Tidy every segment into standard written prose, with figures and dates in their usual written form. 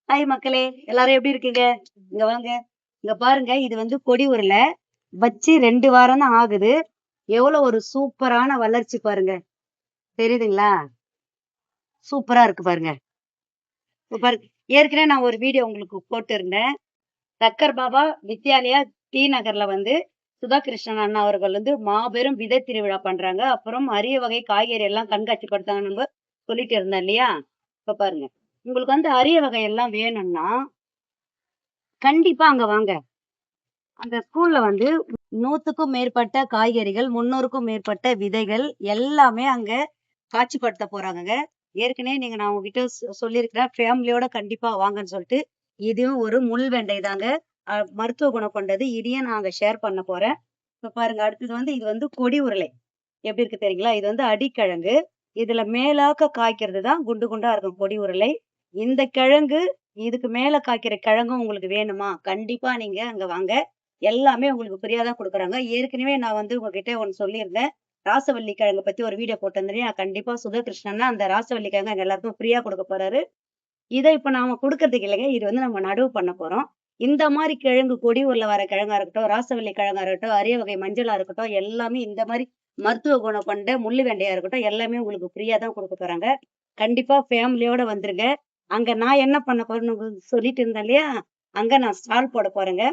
Hi மக்களே, எல்லாரும் எப்படி இருக்கீங்க? இங்க வாங்க. இங்க பாருங்க, இது வந்து கொடி உருளை. வச்சு 2 வாரம் தான் ஆகுது. எவ்வளவு ஒரு சூப்பரான வளர்ச்சி பாருங்க. தெரியுதுங்களா? சூப்பரா இருக்கு பாருங்க. இப்ப பாருங்க. ஏற்கனவே நான் ஒரு வீடியோ உங்களுக்கு போட்டிருந்தேன். சக்கர் பாபா வித்யாலயா டி நகர்ல வந்து சுதாகிருஷ்ணன் அண்ணா அவர்கள் வந்து மாபெரும் விதை திருவிழா பண்றாங்க. அப்புறம் அரிய வகை காய்கறி எல்லாம் கண்காட்சிப்படுத்தாங்கன்னு சொல்லிட்டு இருந்தேன் இல்லையா? இப்ப பாருங்க. உங்களுக்கு வந்து அரிய வகை எல்லாம் வேணும்னா, கண்டிப்பா அங்க வாங்க. அந்த ஸ்கூல்ல வந்து 100க்கும் மேற்பட்ட காய்கறிகள், 300க்கும் மேற்பட்ட விதைகள் எல்லாமே அங்க காட்சிப்படுத்த போறாங்கங்க. ஏற்கனவே நான் உங்ககிட்ட சொல்லியிருக்கிறேன். ஃபேமிலியோட கண்டிப்பா வாங்கன்னு சொல்லிட்டு. இதுவும் ஒரு முள்வெண்டை தாங்க. மருத்துவ குணம் கொண்டது. இதையும் நான் அங்க ஷேர் பண்ண போறேன். இப்ப பாருங்க. அடுத்தது வந்து இது வந்து கொடி உருளை. எப்படி இருக்கு தெரியுங்களா? இது வந்து அடிக்கிழங்கு. இதுல மேலாக்க காய்க்கிறது தான் குண்டு குண்டா இருக்கும் கொடி உருளை. இந்த கிழங்கு இதுக்கு மேல காய்க்கிற கிழங்கும் உங்களுக்கு வேணுமா? கண்டிப்பா நீங்க அங்க வாங்க. எல்லாமே உங்களுக்கு ஃப்ரீயா தான் குடுக்குறாங்க. ஏற்கனவே நான் வந்து உங்ககிட்ட ஒண்ணு சொல்லியிருந்தேன். ராசவள்ளி கிழங்க பத்தி ஒரு வீடியோ போட்டிருந்தேன் இல்லையா? கண்டிப்பா சுதர்கிருஷ்ணன் அந்த ராசவள்ளி கிழங்க எங்க எல்லாருக்கும் ஃப்ரீயா குடுக்க போறாரு. இத இப்ப நாம குடுக்கறதுக்கு இல்லைங்க. இது வந்து நம்ம நடவு பண்ண போறோம். இந்த மாரி கிழங்கு கொடி ஊர்ல வர கிழங்கா இருக்கட்டும், ராசவள்ளி கிழங்கா இருக்கட்டும், அரிய வகை மஞ்சளா இருக்கட்டும், எல்லாமே இந்த மாரி மருத்துவ குணம் கொண்ட முள்ளு வெண்டையா இருக்கட்டும், எல்லாமே உங்களுக்கு ஃப்ரீயா தான் குடுக்க போறாங்க. கண்டிப்பா ஃபேமிலியோட வந்துருங்க. அங்க நான் என்ன பண்ண போறேன்னு உங்களுக்கு சொல்லிட்டு இருந்தேன் இல்லையா? அங்க நான் ஸ்டால் போட போறேங்க.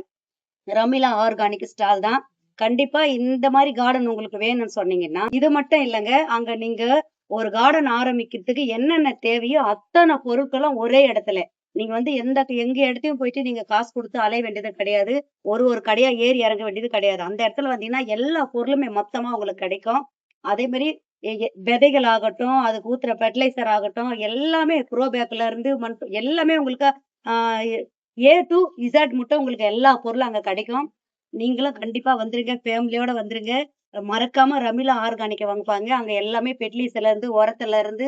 ரமிளா ஆர்கானிக் ஸ்டால் தான். கண்டிப்பா இந்த மாரி கார்டன் உங்களுக்கு வேணும்னு சொன்னீங்கன்னா, இது மட்டும் இல்லங்க. அங்க நீங்க ஒரு கார்டன் ஆரம்பிக்கிறதுக்கு என்னென்ன தேவையோ அத்தன பொருட்களும் ஒரே இடத்துல. நீங்க வந்து எங்க இடத்தையும் போயிட்டு நீங்க காசு குடுத்து அலைய வேண்டியது கிடையாது. ஒரு கடையா ஏறி இறங்க வேண்டியது கிடையாது. அந்த இடத்துல வந்தீங்கன்னா, எல்லா பொருளுமே மொத்தமா உங்களுக்கு கிடைக்கும். அதே மாரி விதைகள் ஆகட்டும், அதுக்கு ஊத்துற ஃபெர்டிலைசர் ஆகட்டும், எல்லாமே க்ரோ பேக்ல இருந்து எல்லாமே உங்களுக்கு ஆ ஏ டூ இசட் மட்டும் உங்களுக்கு எல்லா பொருளும் அங்க கிடைக்கும். நீங்களும் கண்டிப்பா வந்துருங்க. ஃபேமிலியோட வந்துருங்க. மறக்காம ரமிளா ஆர்கானிக்க வாங்குப்பாங்க. அங்க எல்லாமே ஃபெர்டிலைசர்ல இருந்து, உரத்துல இருந்து,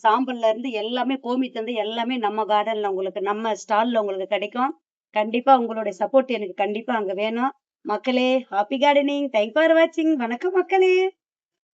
சாம்பல்ல இருந்து எல்லாமே கோமியத்துல எல்லாமே நம்ம கார்டன்ல உங்களுக்கு நம்ம ஸ்டால்ல உங்களுக்கு கிடைக்கும். கண்டிப்பா உங்களுடைய சப்போர்ட் எனக்கு கண்டிப்பா அங்க வேணும். மக்களே, ஹாப்பி கார்டனிங். தேங்க் ஃபார் வாட்சிங். வணக்கம் மக்களே!